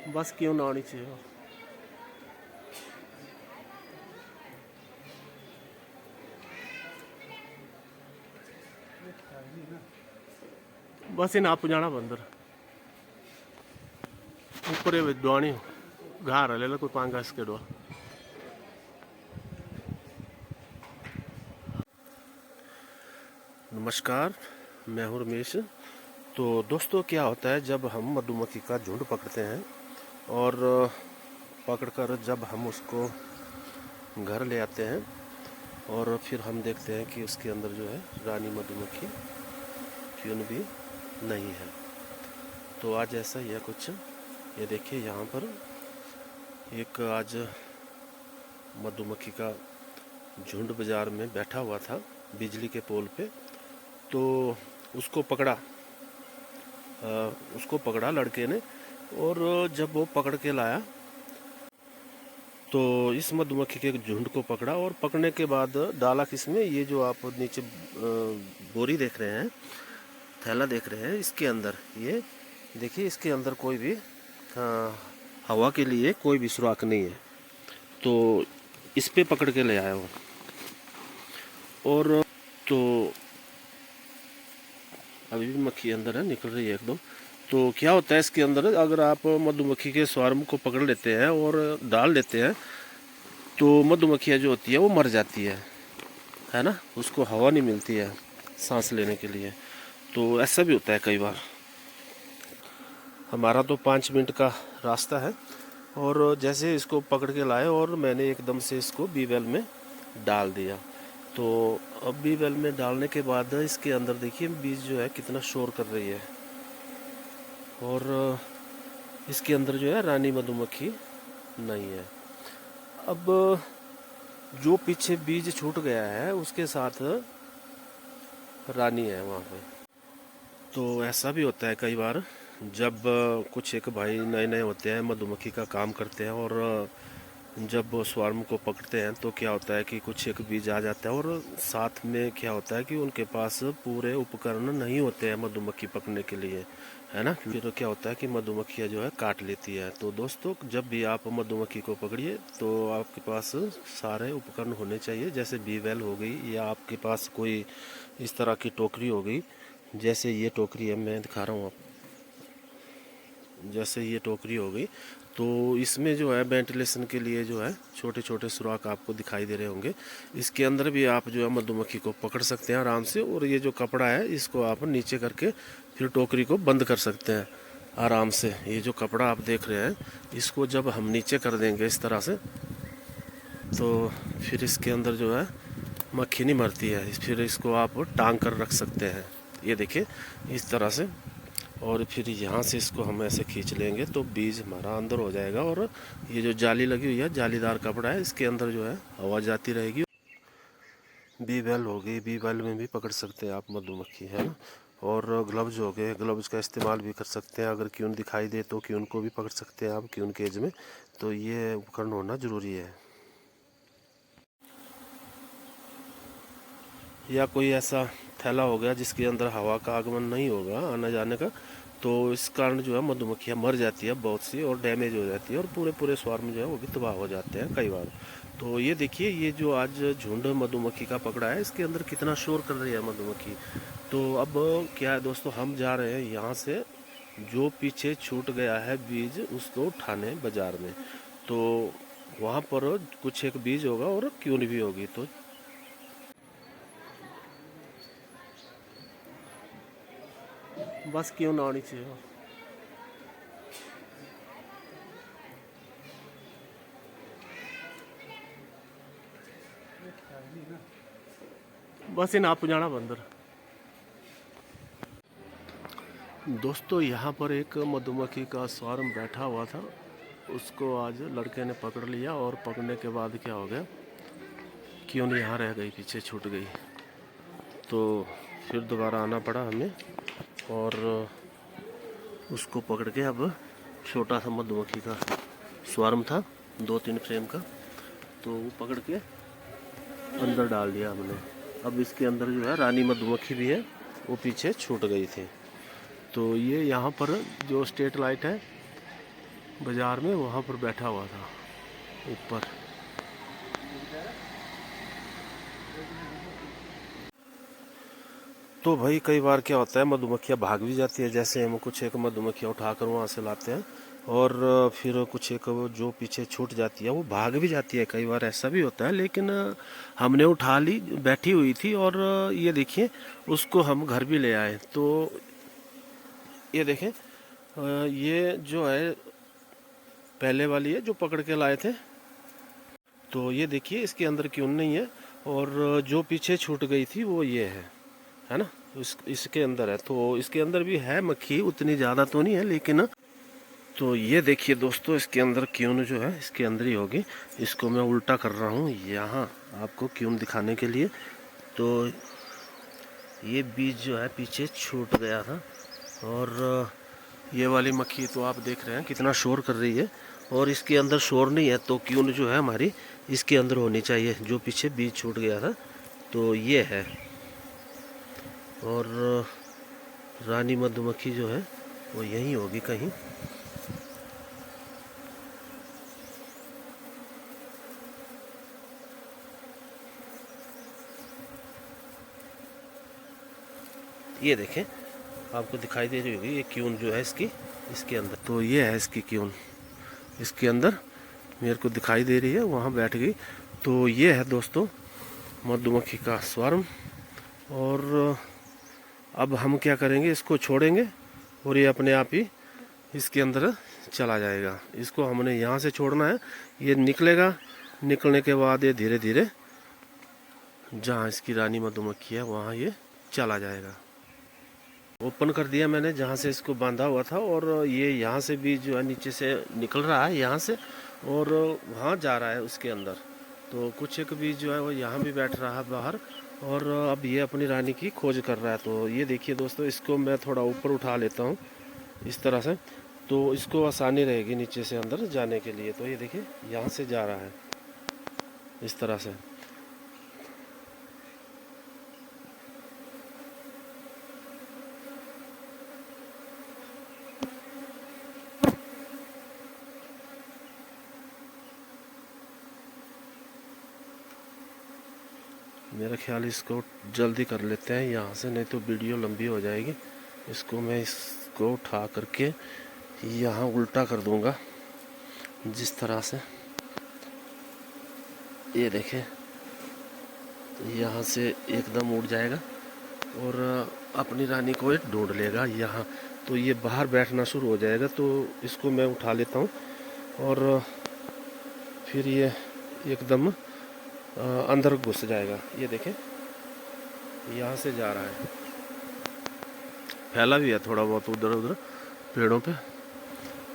बस क्यों ना आनी चाहिए। बस इन आप जाना बंदर ऊपर डुआनी घर ले लो कोई 5 गज के डुआ। नमस्कार, मैं हूँ रमेश। तो दोस्तों क्या होता है जब हम मधुमक्खी का झुंड पकड़ते हैं और पकड़कर जब हम उसको घर ले आते हैं और फिर हम देखते हैं कि उसके अंदर जो है रानी मधुमक्खी क्यों भी नहीं है। तो आज ऐसा ही है कुछ। ये देखिए यहाँ पर एक आज मधुमक्खी का झुंड बाजार में बैठा हुआ था बिजली के पोल पे। तो उसको पकड़ा लड़के ने, और जब वो पकड़ के लाया तो इस मधुमक्खी के झुंड को पकड़ा और पकड़ने के बाद डाला किसमें, ये जो आप नीचे बोरी देख रहे हैं, थैला देख रहे हैं, इसके अंदर ये देखिए, इसके अंदर कोई भी हवा के लिए कोई भी सुराख नहीं है। तो इस पे पकड़ के ले आया वो। और तो अभी भी मक्खी अंदर है, निकल रही है एक दो। तो क्या होता है इसके अंदर, अगर आप मधुमक्खी के स्वार्म को पकड़ लेते हैं और डाल देते हैं तो मधुमक्खियाँ जो होती है वो मर जाती है ना, उसको हवा नहीं मिलती है सांस लेने के लिए। तो ऐसा भी होता है कई बार। हमारा तो 5 मिनट का रास्ता है, और जैसे इसको पकड़ के लाए और मैंने एकदम से इसको बीवेल में डाल दिया। तो अब बीवेल में डालने के बाद इसके अंदर देखिए बीज जो है कितना शोर कर रही है, और इसके अंदर जो है रानी मधुमक्खी नहीं है। अब जो पीछे बीज छूट गया है उसके साथ रानी है वहाँ पे। तो ऐसा भी होता है कई बार, जब कुछ एक भाई नए नए होते हैं, मधुमक्खी का काम करते हैं, और जब वो स्वार्म को पकड़ते हैं तो क्या होता है कि कुछ एक बीज आ जाता है, और साथ में क्या होता है कि उनके पास पूरे उपकरण नहीं होते हैं मधुमक्खी पकड़ने के लिए, है ना। फिर क्या होता है कि मधुमक्खियाँ जो है काट लेती है। तो दोस्तों जब भी आप मधुमक्खी को पकड़िए तो आपके पास सारे उपकरण होने चाहिए, जैसे बीवेल हो गई, या आपके पास कोई इस तरह की टोकरी हो गई, जैसे ये टोकरी है, मैं दिखा रहा हूँ आप, जैसे ये टोकरी हो गई। तो इसमें जो है वेंटिलेशन के लिए जो है छोटे छोटे सुराख आपको दिखाई दे रहे होंगे। इसके अंदर भी आप जो है मधुमक्खी को पकड़ सकते हैं आराम से, और ये जो कपड़ा है इसको आप नीचे करके फिर टोकरी को बंद कर सकते हैं आराम से। ये जो कपड़ा आप देख रहे हैं इसको जब हम नीचे कर देंगे इस तरह से, तो फिर इसके अंदर जो है मक्खी नहीं मरती है। फिर इसको आप टांग कर रख सकते हैं, ये देखिए इस तरह से। और फिर यहाँ से इसको हम ऐसे खींच लेंगे तो बीज हमारा अंदर हो जाएगा, और ये जो जाली लगी हुई है, जालीदार कपड़ा है, इसके अंदर जो है हवा जाती रहेगी। बीवेल हो गई, बीवेल में भी पकड़ सकते हैं आप मधुमक्खी, है ना। और ग्लव्स हो गए, ग्लव्स का इस्तेमाल भी कर सकते हैं। अगर क्यून दिखाई दे तो क्यून को भी पकड़ सकते हैं आप, क्यून केज में। तो ये उपकरण होना ज़रूरी है। या कोई ऐसा थैला हो गया जिसके अंदर हवा का आगमन नहीं होगा, आने जाने का, तो इस कारण जो है मधुमक्खियाँ मर जाती है बहुत सी, और डैमेज हो जाती है, और पूरे पूरे स्वार्म जो है वो भी तबाह हो जाते हैं कई बार। तो ये देखिए, ये जो आज झुंड मधुमक्खी का पकड़ा है, इसके अंदर कितना शोर कर रही है मधुमक्खी। तो अब क्या है दोस्तों, हम जा रहे हैं यहाँ से जो पीछे छूट गया है बीज उसको उठाने बाजार में। तो वहाँ पर कुछ एक बीज होगा और क्यून भी होगी। तो बस क्यों ना आनी चाहिए। बस इन आप जाना बंदर। दोस्तों यहाँ पर एक मधुमक्खी का स्वार्म बैठा हुआ था, उसको आज लड़के ने पकड़ लिया, और पकड़ने के बाद क्या हो गया, क्यों नहीं यहाँ रह गई, पीछे छूट गई। तो फिर दोबारा आना पड़ा हमें, और उसको पकड़ के अब छोटा सा मधुमक्खी का स्वार्म था 2-3 फ्रेम का, तो वो पकड़ के अंदर डाल दिया हमने। अब इसके अंदर जो है रानी मधुमक्खी भी है, वो पीछे छूट गई थी। तो ये यहाँ पर जो स्ट्रीट लाइट है बाज़ार में, वहाँ पर बैठा हुआ था ऊपर। तो भाई कई बार क्या होता है, मधुमक्खियाँ भाग भी जाती है। जैसे हम कुछ एक मधुमक्खियाँ उठाकर वहाँ से लाते हैं और फिर कुछ एक जो पीछे छूट जाती है वो भाग भी जाती है। कई बार ऐसा भी होता है, लेकिन हमने उठा ली, बैठी हुई थी, और ये देखिए उसको हम घर भी ले आए। तो ये देखें, ये जो है पहले वाली है जो पकड़ के लाए थे। तो ये देखिए इसके अंदर क्यों नहीं है, और जो पीछे छूट गई थी वो ये है ना, इसके अंदर है। तो इसके अंदर भी है मक्खी, उतनी ज़्यादा तो नहीं है लेकिन। तो ये देखिए दोस्तों, इसके अंदर क्यून जो है इसके अंदर ही होगी। इसको मैं उल्टा कर रहा हूँ यहाँ आपको क्यून दिखाने के लिए। तो ये बीज जो है पीछे छूट गया था, और ये वाली मक्खी तो आप देख रहे हैं कितना शोर कर रही है, और इसके अंदर शोर नहीं है। तो क्यून जो है हमारी इसके अंदर होनी चाहिए, जो पीछे बीज छूट गया था। तो ये है, और रानी मधुमक्खी जो है वो यहीं होगी कहीं। ये देखें, आपको दिखाई दे रही होगी ये क्यून जो है इसकी, इसके अंदर। तो ये है इसकी क्यून, इसके अंदर मेरे को दिखाई दे रही है, वहाँ बैठ गई। तो ये है दोस्तों मधुमक्खी का स्वार्म। और अब हम क्या करेंगे, इसको छोड़ेंगे और ये अपने आप ही इसके अंदर चला जाएगा। इसको हमने यहाँ से छोड़ना है, ये निकलेगा। निकलने के बाद ये धीरे धीरे जहाँ इसकी रानी मधुमक्खी है वहाँ ये चला जाएगा। ओपन कर दिया मैंने जहाँ से इसको बांधा हुआ था, और ये यहाँ से भी जो है नीचे से निकल रहा है यहाँ से, और वहाँ जा रहा है उसके अंदर। तो कुछ एक बीज जो है वो यहाँ भी बैठ रहा है बाहर, और अब ये अपनी रानी की खोज कर रहा है। तो ये देखिए दोस्तों, इसको मैं थोड़ा ऊपर उठा लेता हूँ इस तरह से, तो इसको आसानी रहेगी नीचे से अंदर जाने के लिए। तो ये देखिए यहाँ से जा रहा है इस तरह से। मेरा ख्याल इसको जल्दी कर लेते हैं यहाँ से, नहीं तो वीडियो लंबी हो जाएगी। इसको मैं इसको उठा करके यहाँ उल्टा कर दूंगा जिस तरह से, ये देखें यहाँ से एकदम उड़ जाएगा और अपनी रानी को ढूंढ लेगा यहाँ। तो ये बाहर बैठना शुरू हो जाएगा। तो इसको मैं उठा लेता हूँ, और फिर ये एकदम अंदर घुस जाएगा। ये देखें यहाँ से जा रहा है, फैला भी है थोड़ा बहुत उधर उधर पेड़ों पे,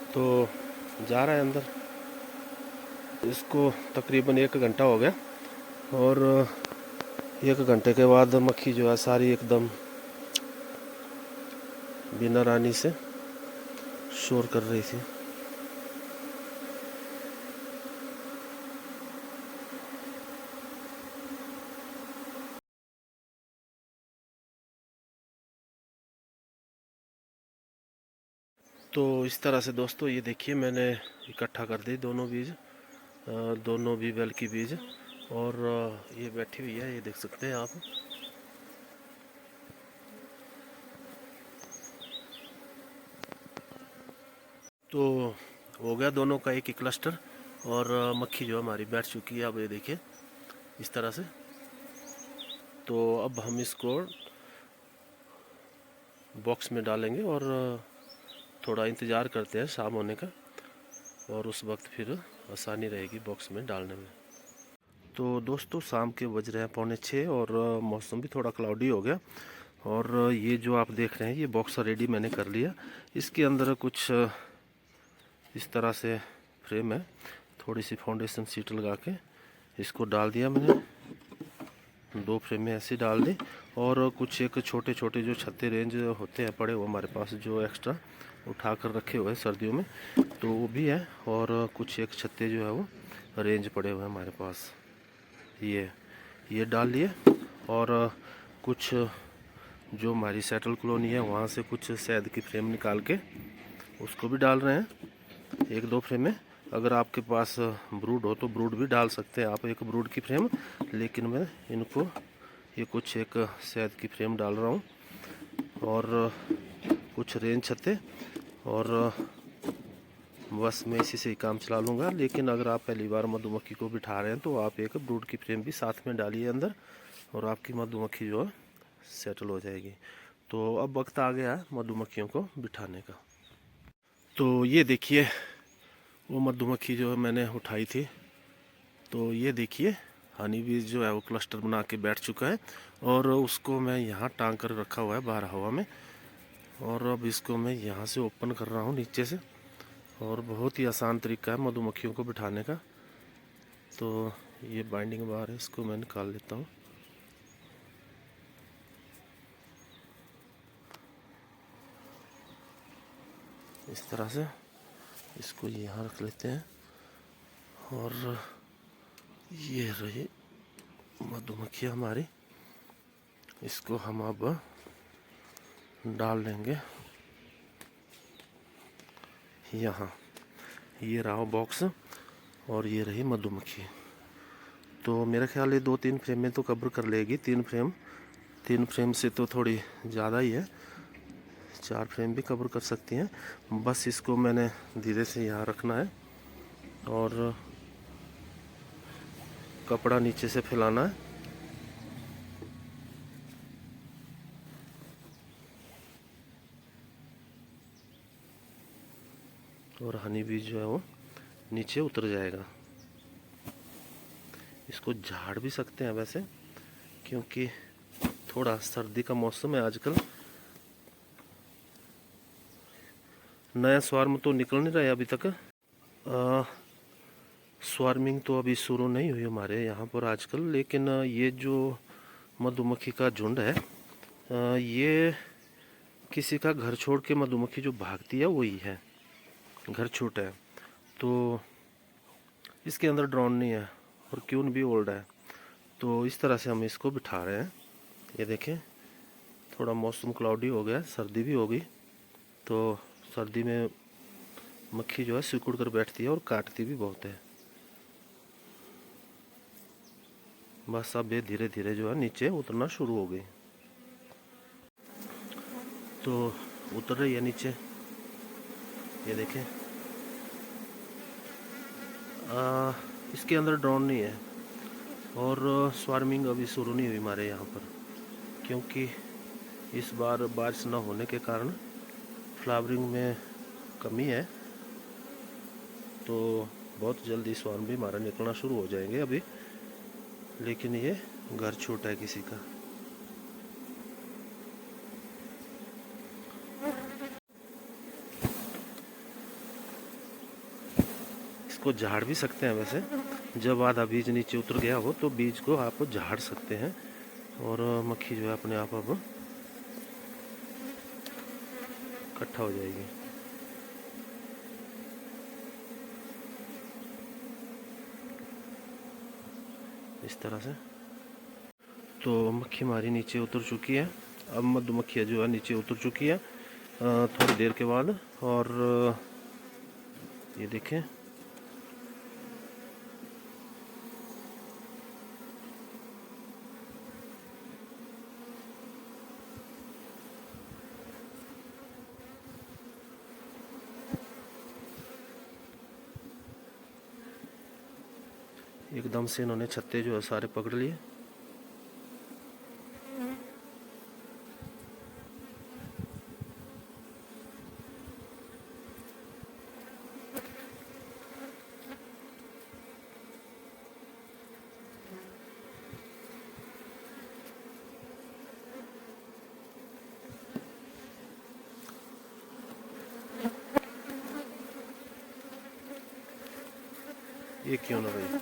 तो जा रहा है अंदर। इसको तकरीबन 1 घंटा हो गया, और 1 घंटे के बाद मक्खी जो है सारी एकदम बिना रानी से शोर कर रही थी। तो इस तरह से दोस्तों ये देखिए मैंने इकट्ठा कर दी दोनों बीज, दोनों भी बेल की बीज, और ये बैठी हुई है, ये देख सकते हैं आप। तो हो गया दोनों का एक ही क्लस्टर, और मक्खी जो हमारी बैठ चुकी है। अब ये देखिए इस तरह से। तो अब हम इसको बॉक्स में डालेंगे, और थोड़ा इंतज़ार करते हैं शाम होने का, और उस वक्त फिर आसानी रहेगी बॉक्स में डालने में। तो दोस्तों शाम के बज रहे हैं 5:45, और मौसम भी थोड़ा क्लाउडी हो गया। और ये जो आप देख रहे हैं ये बॉक्स रेडी मैंने कर लिया। इसके अंदर कुछ इस तरह से फ्रेम है, थोड़ी सी फाउंडेशन शीट लगा के इसको डाल दिया मैंने। 2 फ्रेमें ऐसे डाल दी, और कुछ एक छोटे छोटे जो छत्ते रेंज होते हैं पड़े वो हमारे पास जो एक्स्ट्रा उठा कर रखे हुए हैं सर्दियों में, तो वो भी है। और कुछ एक छत्ते जो है वो रेंज पड़े हुए हैं हमारे पास, ये डाल लिए। और कुछ जो हमारी सेटल कॉलोनी है वहाँ से कुछ शहद की फ्रेम निकाल के उसको भी डाल रहे हैं। एक दो फ्रेम में। अगर आपके पास ब्रूड हो तो ब्रूड भी डाल सकते हैं आप, एक ब्रूड की फ्रेम। लेकिन मैं इनको ये कुछ एक शहद की फ्रेम डाल रहा हूँ और कुछ रेन छत्ते, और बस मैं इसी से ही काम चला लूँगा। लेकिन अगर आप पहली बार मधुमक्खी को बिठा रहे हैं तो आप एक ब्रूड की फ्रेम भी साथ में डालिए अंदर, और आपकी मधुमक्खी जो है सेटल हो जाएगी। तो अब वक्त आ गया है मधुमक्खियों को बिठाने का। तो ये देखिए वो मधुमक्खी जो मैंने उठाई थी, तो ये देखिए हनी बीज जो है वो क्लस्टर बना के बैठ चुका है, और उसको मैं यहाँ टांग कर रखा हुआ है बाहर हवा में। और अब इसको मैं यहाँ से ओपन कर रहा हूँ नीचे से, और बहुत ही आसान तरीका है मधुमक्खियों को बिठाने का। तो ये बाइंडिंग बार है, इसको मैं निकाल लेता हूँ। इस तरह से इसको यहाँ रख लेते हैं, और ये रही मधुमक्खियाँ हमारी। इसको हम अब डाल लेंगे यहाँ। ये रहा बॉक्स और ये रही मधुमक्खी। तो मेरा ख्याल है 2-3 फ्रेम में तो कवर कर लेगी। 3 फ्रेम से तो थोड़ी ज़्यादा ही है, 4 फ्रेम भी कवर कर सकती हैं। बस इसको मैंने धीरे से यहाँ रखना है और कपड़ा नीचे से फैलाना है। और हनी बीज जो है वो नीचे उतर जाएगा। इसको झाड़ भी सकते हैं वैसे, क्योंकि थोड़ा सर्दी का मौसम है आजकल। नया स्वार्म तो निकल नहीं रहा है अभी तक। स्वार्मिंग तो अभी शुरू नहीं हुई हमारे यहाँ पर आजकल। लेकिन ये जो मधुमक्खी का झुंड है, ये किसी का घर छोड़ के मधुमक्खी जो भागती है वही है। घर छोटा है तो इसके अंदर ड्रोन नहीं है और क्यून भी ओल्ड है। तो इस तरह से हम इसको बिठा रहे हैं। ये देखें थोड़ा मौसम क्लाउडी हो गया, सर्दी भी हो गई। तो सर्दी में मक्खी जो है सिकुड़ कर बैठती है और काटती भी बहुत है। बस अब ये धीरे धीरे जो है नीचे उतरना शुरू हो गई। तो उतर रही है नीचे, ये देखें। इसके अंदर ड्रोन नहीं है और स्वार्मिंग अभी शुरू नहीं हुई हमारे यहाँ पर, क्योंकि इस बार बारिश न होने के कारण फ्लावरिंग में कमी है। तो बहुत जल्दी स्वार्म भी हमारा निकलना शुरू हो जाएंगे अभी। लेकिन ये घर छोटा है किसी का। इसको झाड़ भी सकते हैं वैसे। जब आधा बीज नीचे उतर गया हो तो बीज को आप झाड़ सकते हैं और मक्खी जो है अपने आप अब इकट्ठा हो जाएगी। इस तरह से। तो मक्खी हमारी नीचे उतर चुकी है। अब मधुमक्खियाँ जो है नीचे उतर चुकी है थोड़ी देर के बाद। और ये देखें एकदम से इन्होंने छत्ते जो है सारे पकड़ लिए। ये क्यों ना भाई।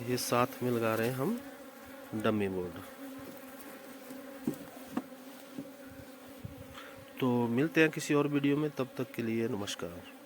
ये साथ में लगा रहे हैं हम डमी बोर्ड। तो मिलते हैं किसी और वीडियो में, तब तक के लिए नमस्कार।